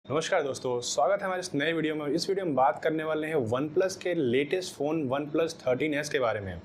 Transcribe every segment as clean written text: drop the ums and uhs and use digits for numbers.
नमस्कार दोस्तों, स्वागत है हमारे इस नए वीडियो में। इस वीडियो में बात करने वाले हैं वन प्लस के latest phone one plus 13S के बारे में।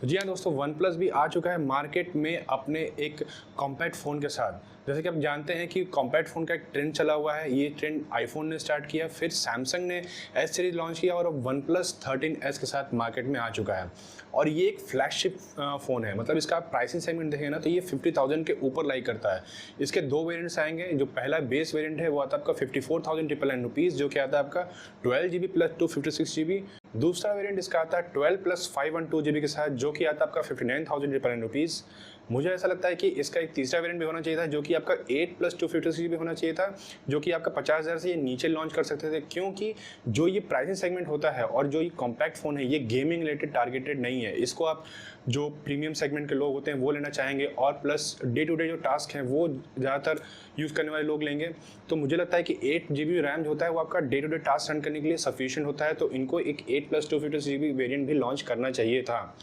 तो जी हाँ दोस्तों, वन प्लस भी आ चुका है मार्केट में अपने एक कॉम्पैक्ट फ़ोन के साथ। जैसे कि आप जानते हैं कि कॉम्पैक्ट फ़ोन का एक ट्रेंड चला हुआ है। ये ट्रेंड आईफोन ने स्टार्ट किया, फिर सैमसंग ने एस सीरीज़ लॉन्च किया और अब वन प्लस 13S के साथ मार्केट में आ चुका है। और ये एक फ्लैगशिप फ़ोन है, मतलब इसका आप प्राइसिंग सेगमेंट देखेंगे ना तो ये 50,000 के ऊपर लाइक करता है। इसके दो वेरिएंट्स आएंगे। जो पहला बेस वेरिएंट है वो आता है आपका 54,999 रुपीज़, जो कि आता है आपका 12 GB प्लस 256 GB। दूसरा वेरिएंट इसका आता है 12 प्लस 512 GB के साथ, जो कि आता है आपका 59,999 रुपीज़। मुझे ऐसा लगता है कि इसका एक तीसरा वेरिएंट भी होना चाहिए था, जो कि आपका 8 प्लस 256 GB होना चाहिए था, जो कि आपका 50,000 से ये नीचे लॉन्च कर सकते थे। क्योंकि जो ये प्राइसिंग सेगमेंट होता है और जो ये कॉम्पैक्ट फ़ोन है, ये गेमिंग रिलेटेड टारगेटेड नहीं है। इसको आप जो प्रीमियम सेगमेंट के लोग होते हैं वो लेना चाहेंगे, और प्लस डे टू डे जो टास्क हैं वो ज़्यादातर यूज़ करने वाले लोग लेंगे। तो मुझे लगता है कि 8 GB रैम जो होता है वो आपका day to day task run करने के लिए सफिशिएंट होता है। तो इनको एक 8 प्लस 256 GB वेरिएंट भी लॉन्च करना चाहिए था।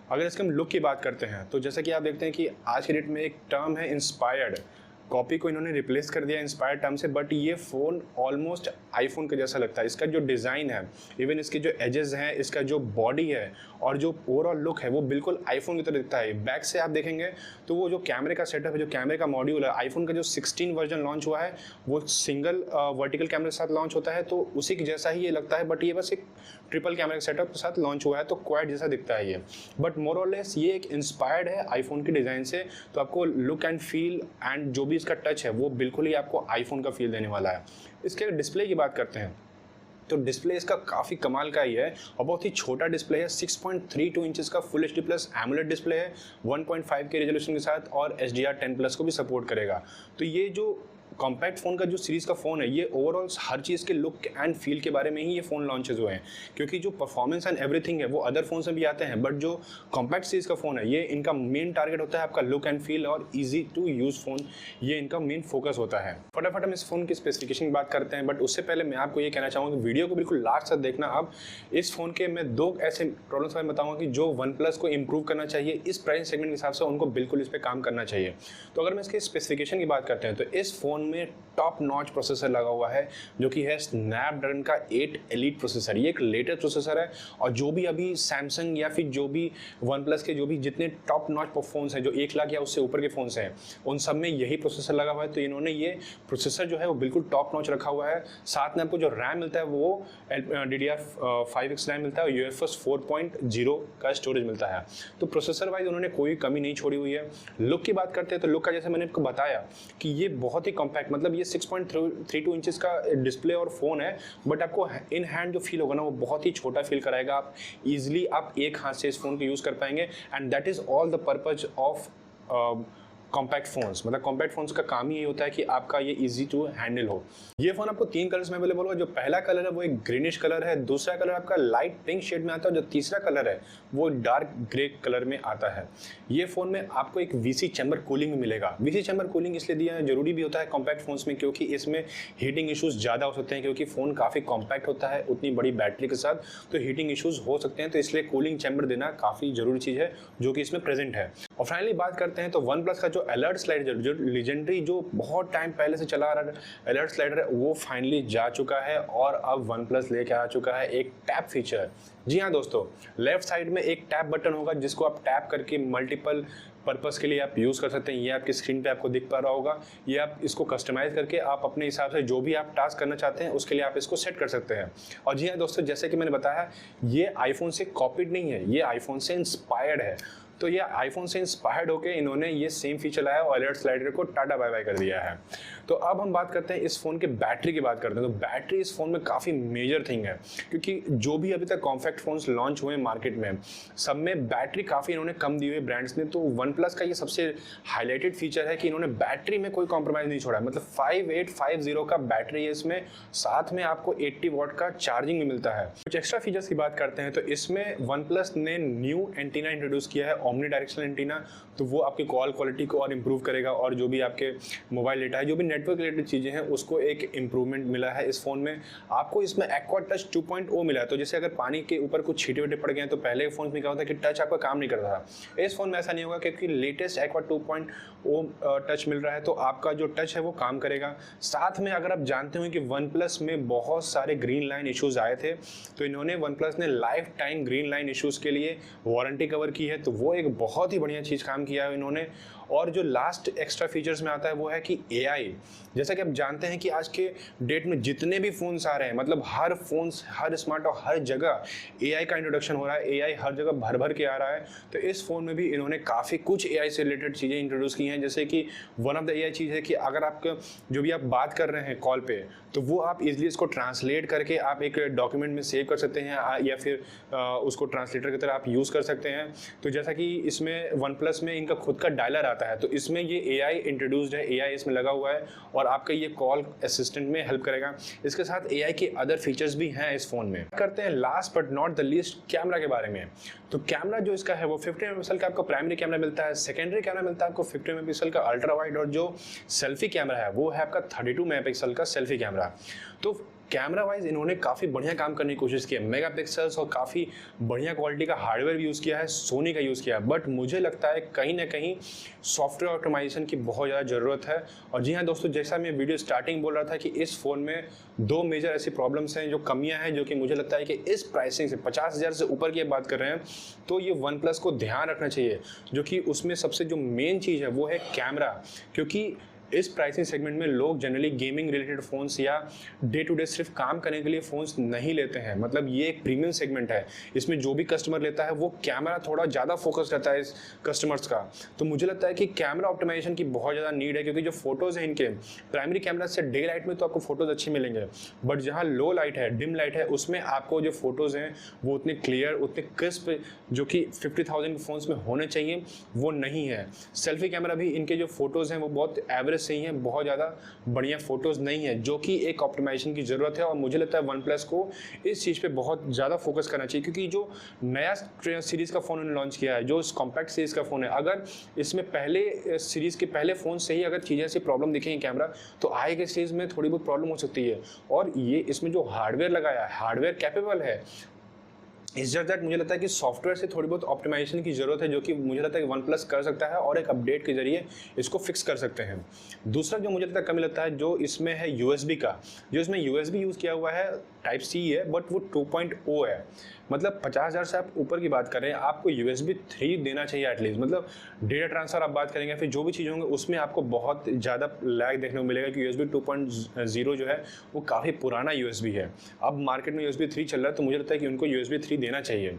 अगर इसके हम लुक की बात करते हैं तो जैसा कि आप देखते हैं कि आज के डेट में एक टर्म है इंस्पायर्ड। कॉपी को इन्होंने रिप्लेस कर दिया इंस्पायर्ड टर्म से, बट ये फ़ोन ऑलमोस्ट आईफोन के जैसा लगता है। इसका जो डिज़ाइन है, इवन इसके जो एजेस हैं, इसका जो बॉडी है और जो ओवरऑल लुक है वो बिल्कुल आईफोन की तरह दिखता है। बैक से आप देखेंगे तो वो जो कैमरे का सेटअप है, जो कैमरे का मॉड्यूल है, आईफोन का जो 16 वर्जन लॉन्च हुआ है वो सिंगल वर्टिकल कैमरे के साथ लॉन्च होता है, तो उसी के जैसा ही ये लगता है। बट ये बस एक ट्रिपल कैमरे के सेटअप के साथ लॉन्च हुआ है, तो क्वाड जैसा दिखता है ये। बट मोर और लेस ये एक इंस्पायर्ड है आईफोन के डिज़ाइन से, तो आपको लुक एंड फील एंड जो भी इसका टच है वो बिल्कुल ही आपको आईफोन का फील देने वाला है। इसके डिस्प्ले की बात करते हैं तो डिस्प्ले इसका काफ़ी कमाल का ही है और बहुत ही छोटा डिस्प्ले है। 6.32 इंचेस का full HD plus AMOLED display है 1.5 के रेजोल्यूशन के साथ, और HDR10 प्लस को भी सपोर्ट करेगा। तो ये जो कॉम्पैक्ट फ़ोन का जो सीरीज़ का फ़ोन है, ये ओवरऑल हर चीज़ के लुक एंड फील के बारे में ही ये फ़ोन लॉन्चेज हुए हैं। क्योंकि जो परफॉर्मेंस एंड एवरीथिंग है वो अदर फोन से भी आते हैं, बट जो कॉम्पैक्ट सीरीज़ का फ़ोन है ये इनका मेन टारगेट होता है आपका लुक एंड फील और ईजी टू यूज़ फ़ोन, ये इनका मेन फोकस होता है। फटाफट हम इस फ़ोन की स्पेसिफिकेशन की बात करते हैं, बट उससे पहले मैं आपको ये कहना चाहूँगा कि वीडियो को बिल्कुल लास्ट तक देखना। अब इस फ़ोन के मैं दो ऐसे प्रॉब्लम्स मैं बताऊँगा कि जो वन प्लस को इम्प्रूव करना चाहिए इस प्राइस सेगमेंट के हिसाब से, उनको बिल्कुल इस पर काम करना चाहिए। तो अगर मैं इसके स्पेसिफिकेशन की बात करते हैं तो इस फ़ोन में टॉप नॉच प्रोसेसर लगा हुआ है, जो कि है स्नैपड्रैगन का 8 एलीट प्रोसेसर। ये एक लेटेस्ट प्रोसेसर है, और जो भी अभी सैमसंग या फिर जो भी वन प्लस के जो भी जितने टॉप नॉच फोन्स हैं, जो 1 लाख या उससे ऊपर के फोन्स हैं, उन सब में यही प्रोसेसर लगा हुआ है। तो इन्होंने ये प्रोसेसर जो है वो बिल्कुल टॉप नॉच रखा हुआ है। साथ में आपको जो रैम मिलता है वो DDR5X रैम मिलता है, और UFS 4.0 का स्टोरेज मिलता है। तो प्रोसेसर वाइज उन्होंने कोई कमी नहीं छोड़ी हुई है। लुक की बात करते हैं तो लुक का जैसे मैंने आपको बताया कि ये बहुत ही कॉम्पैक्ट, मतलब ये 6.32 इंचेस का डिस्प्ले और फ़ोन है, बट आपको इन हैंड जो फील होगा ना वो बहुत ही छोटा फील कराएगा। आप इजीली आप एक हाथ से इस फ़ोन को यूज़ कर पाएंगे, and that is all the purpose of compact phones. मतलब कॉम्पैक्ट फोन्स का काम ही ये होता है कि आपका ये इजी टू हैंडल हो। ये फ़ोन आपको 3 कलर्स में अवेलेबल होगा। जो पहला कलर है वो एक ग्रीनिश कलर है, दूसरा कलर आपका लाइट पिंक शेड में आता है, और जो तीसरा कलर है वो डार्क ग्रे कलर में आता है। ये फ़ोन में आपको एक VC चैम्बर कूलिंग भी मिलेगा। VC चैम्बर कूलिंग इसलिए दिया जरूरी भी होता है कॉम्पैक्ट फोन्स में, क्योंकि इसमें हीटिंग इशूज़ ज़्यादा हो सकते हैं, क्योंकि फ़ोन काफ़ी कॉम्पैक्ट होता है उतनी बड़ी बैटरी के साथ, तो हीटिंग इशूज़ हो सकते हैं। तो इसलिए कूलिंग चैम्बर देना काफ़ी ज़रूरी चीज़ है, जो कि इसमें प्रेजेंट है। और फाइनली बात करते हैं तो वन प्लस का जो अलर्ट स्लाइडर, जो लेजेंडरी, जो बहुत टाइम पहले से चला आ रहा अलर्ट स्लाइडर है, वो फाइनली जा चुका है, और अब वन प्लस लेके आ चुका है एक टैप फीचर। जी हाँ दोस्तों, लेफ्ट साइड में एक टैप बटन होगा जिसको आप टैप करके मल्टीपल पर्पस के लिए आप यूज़ कर सकते हैं। ये आपकी स्क्रीन पे आपको दिख पा रहा होगा। ये आप इसको कस्टमाइज़ करके आप अपने हिसाब से जो भी आप टास्क करना चाहते हैं उसके लिए आप इसको सेट कर सकते हैं। और जी हाँ दोस्तों, जैसे कि मैंने बताया, ये आईफोन से कॉपीड नहीं है, ये आईफोन से इंस्पायर्ड है। तो ये आईफोन से इंस्पायर्ड होकर इन्होंने ये सेम फीचर लाया और अलर्ट स्लाइडर को टाटा बाय बाय कर दिया है। तो अब हम बात करते हैं इस फ़ोन के बैटरी की बात करते हैं। तो बैटरी इस फ़ोन में काफ़ी मेजर थिंग है, क्योंकि जो भी अभी तक कॉम्पैक्ट फ़ोन्स लॉन्च हुए मार्केट में, सब में बैटरी काफ़ी इन्होंने कम दी हुई है ब्रांड्स ने। तो वन प्लस का ये सबसे हाईलाइटेड फीचर है कि इन्होंने बैटरी में कोई कॉम्प्रोमाइज़ नहीं छोड़ा। मतलब 5850 का बैटरी है इसमें, साथ में आपको 80 वॉट का चार्जिंग भी मिलता है। कुछ एक्स्ट्रा फीचर्स की बात करते हैं तो इसमें वन प्लस ने न्यू एंटीना इंट्रोड्यूस किया है ओमनी डायरेक्शनल एंटीना, तो वो आपकी कॉल क्वालिटी को और इम्प्रूव करेगा और जो भी आपके मोबाइल डेटा है, जो भी नेटवर्क रिलेटेड चीज़ें हैं, उसको एक इम्प्रूवमेंट मिला है इस फ़ोन में। आपको इसमें एक्वा टच 2.0 मिला है, तो जैसे अगर पानी के ऊपर कुछ छींटे वीटे पड़ गए हैं तो पहले फ़ोन में क्या होता है कि टच आपका काम नहीं करता था। इस फ़ोन में ऐसा नहीं होगा क्योंकि लेटेस्ट एक्वा 2.0 टच मिल रहा है, तो आपका जो टच है वो काम करेगा। साथ में अगर आप जानते हो कि वन प्लस में बहुत सारे ग्रीन लाइन इश्यूज़ आए थे, तो इन्होंने वन प्लस ने life time green line issues के लिए वारंटी कवर की है, तो वो एक बहुत ही बढ़िया चीज़ काम किया है इन्होंने। और जो लास्ट एक्स्ट्रा फीचर्स में आता है वो है कि AI, जैसा कि आप जानते हैं कि आज के डेट में जितने भी फ़ोन्स आ रहे हैं, मतलब हर फ़ोन्स, हर स्मार्ट और हर जगह AI का इंट्रोडक्शन हो रहा है, AI हर जगह भर भर के आ रहा है। तो इस फ़ोन में भी इन्होंने काफ़ी कुछ AI से रिलेटेड चीज़ें इंट्रोड्यूस की हैं, जैसे कि वन ऑफ द AI चीज़ है कि अगर आपका जो भी आप बात कर रहे हैं कॉल पे, तो वो आप इजीली इसको ट्रांसलेट करके आप एक डॉक्यूमेंट में सेव कर सकते हैं या फिर उसको ट्रांसलेटर की तरह आप यूज़ कर सकते हैं। तो जैसा कि इसमें वन प्लस में इनका खुद का डायलर आता है, तो इसमें ये AI इंट्रोड्यूस्ड है, AI इसमें लगा हुआ है और आपका ये कॉल असिस्टेंट में हेल्प करेगा। इसके साथ AI के अदर फीचर्स भी हैं इस फ़ोन में। करते हैं last but not the least camera के बारे में। तो कैमरा जो इसका है वो 50 मेगापिक्सल का आपको प्राइमरी कैमरा मिलता है, सेकेंडरी कैमरा मिलता है आपको 50 मेगापिक्सल का अल्ट्रा वाइड, और जो सेल्फी कैमरा है वो है आपका 32 मेगापिक्सल का सेल्फी कैमरा। तो कैमरा वाइज इन्होंने काफ़ी बढ़िया काम करने की कोशिश की है, मेगापिक्सल्स और काफ़ी बढ़िया क्वालिटी का हार्डवेयर भी यूज़ किया है, सोनी का यूज़ किया है। बट मुझे लगता है कहीं ना कहीं सॉफ्टवेयर ऑप्टिमाइजेशन की बहुत ज़्यादा ज़रूरत है। और जी हाँ दोस्तों, जैसा मैं वीडियो स्टार्टिंग बोल रहा था कि इस फ़ोन में दो मेजर ऐसी प्रॉब्लम्स हैं, जो कमियां हैं, जो कि मुझे लगता है कि इस प्राइसिंग से 50,000 से ऊपर की बात कर रहे हैं तो ये वन प्लस को ध्यान रखना चाहिए। जो कि उसमें सबसे जो मेन चीज़ है वो है कैमरा, क्योंकि इस प्राइसिंग सेगमेंट में लोग जनरली गेमिंग रिलेटेड फ़ोन्स या डे टू डे सिर्फ काम करने के लिए फ़ोन्स नहीं लेते हैं। मतलब ये एक प्रीमियम सेगमेंट है, इसमें जो भी कस्टमर लेता है वो कैमरा थोड़ा ज़्यादा फोकस रहता है इस कस्टमर्स का। तो मुझे लगता है कि कैमरा ऑप्टिमाइजेशन की बहुत ज़्यादा नीड है, क्योंकि जो फोटोज़ हैं इनके प्राइमरी कैमरा से डे लाइट में तो आपको फोटोज़ अच्छे मिलेंगे, बट जहाँ लो लाइट है, डिम लाइट है, उसमें आपको जो फोटोज़ हैं वो उतने क्लियर, उतने क्रिस्प, जो कि 50,000 के फ़ोन्स में होने चाहिए, वो नहीं है। सेल्फी कैमरा भी इनके जो फोटोज़ हैं वो बहुत एवरेज सही है, बहुत ज़्यादा बढ़िया फोटोज़ नहीं है, जो कि एक ऑप्टिमाइजेशन की ज़रूरत है। और मुझे लगता है वन प्लस को इस चीज़ पे बहुत ज़्यादा फोकस करना चाहिए, क्योंकि जो नया सीरीज़ का फ़ोन उन्होंने लॉन्च किया है, जो कॉम्पैक्ट सीरीज़ का फ़ोन है, अगर इसमें पहले सीरीज़ के पहले फ़ोन से ही अगर चीज़ें से प्रॉब्लम दिखेंगी कैमरा, तो आगे के सीरीज़ में थोड़ी बहुत प्रॉब्लम हो सकती है। और ये इसमें जो हार्डवेयर लगाया है, हार्डवेयर कैपेबल है। इस जस्ट दैट मुझे लगता है कि सॉफ्टवेयर से थोड़ी बहुत ऑप्टिमाइजेशन की ज़रूरत है, जो कि मुझे लगता है कि वन प्लस कर सकता है और एक अपडेट के जरिए इसको फिक्स कर सकते हैं। दूसरा जो मुझे लगता है कमी लगता है, जो इसमें है USB का, जो इसमें USB यूज़ किया हुआ है, टाइप C है, बट वो 2.0 है। मतलब 50,000 से आप ऊपर की बात कर रहे हैं, आपको USB 3 देना चाहिए एटलीस्ट। मतलब डेटा ट्रांसफ़र आप बात करेंगे, फिर जो भी चीज़ होंगे उसमें आपको बहुत ज़्यादा लैग देखने को मिलेगा, कि USB 2.0 जो है वो काफ़ी पुराना USB है। अब मार्केट में USB 3 चल रहा है, तो मुझे लगता है कि उनको USB 3 देना चाहिए।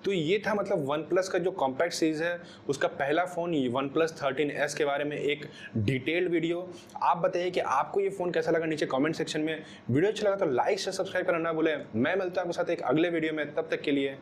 तो ये था मतलब वन प्लस का जो कॉम्पैक्ट सीरीज़ है, उसका पहला फ़ोन वन प्लस 13S के बारे में एक डिटेल्ड वीडियो। आप बताइए कि आपको ये फ़ोन कैसा लगा नीचे कमेंट सेक्शन में। वीडियो अच्छा लगा तो लाइक से सब्सक्राइब करना ना भूलें। मैं मिलता हूँ आपके साथ एक अगले वीडियो में, तब तक के लिए